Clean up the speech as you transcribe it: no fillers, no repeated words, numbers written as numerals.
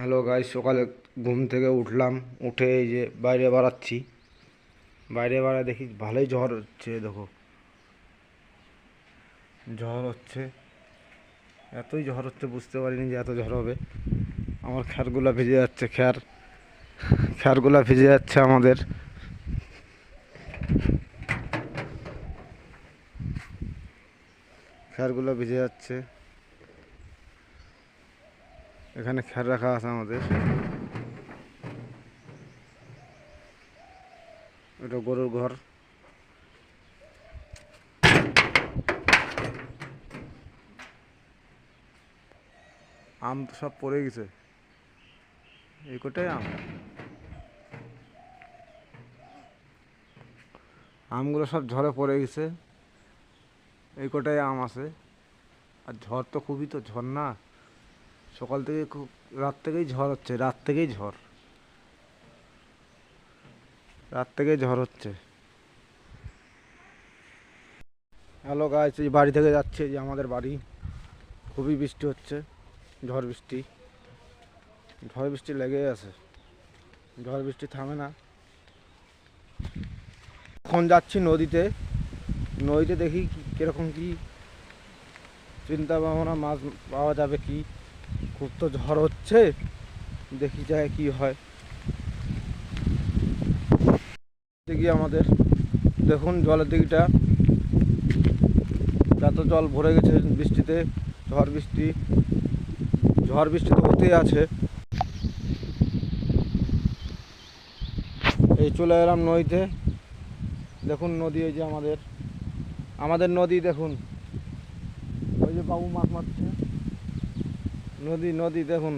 Hello guys, সকালে ঘুম থেকে উঠলাম, উঠে এই যে বাইরে বেড়াচ্ছি। বাইরে বেড়ায় দেখি ভালোই ঝড় হচ্ছে। দেখো ঝড় হচ্ছে, এতই ঝড় হচ্ছে বুঝতে পারিনি যে এত ঝড় হবে। আমার খ্যারগুলা ভিজে যাচ্ছে, খ্যারগুলা ভিজে যাচ্ছে আমাদের। খ্যারগুলো ভিজে যাচ্ছে, এখানে খ্যার রাখা আছে আমাদের। এটা গরুর ঘর। আম তো সব পড়ে গেছে, এই কোটাই আমগুলো সব ঝড়ে পড়ে গেছে, এই কোটাই আম আছে। আর ঝড় তো খুবই, তো ঝড় না, সকাল থেকে খুব, রাত থেকেই ঝড় হচ্ছে, রাত থেকেই ঝড় হচ্ছে। হ্যালো গাইস, এই বাড়ি থেকে যাচ্ছে, যে আমাদের বাড়ি। খুবই বৃষ্টি হচ্ছে, ঝড় বৃষ্টি, ঝড় বৃষ্টি লেগেই আছে, ঝড় বৃষ্টি থামে না। এখন যাচ্ছি নদীতে, নদীতে দেখি কীরকম কি চিন্তা ভাবনা, মাছ পাওয়া যাবে কি। খুব তো ঝড় হচ্ছে, দেখি যায় কি হয়। দেখি আমাদের, দেখুন জলের দিকটা, যত জল ভরে গেছে বৃষ্টিতে। ঝড় বৃষ্টি, ঝড় বৃষ্টি তো হতেই আছে। এই চলে এলাম নদীতে, দেখুন নদী, এই যে আমাদের নদী দেখুন। ওই যে বাবু মাছ মারছে, নদী দেখুন।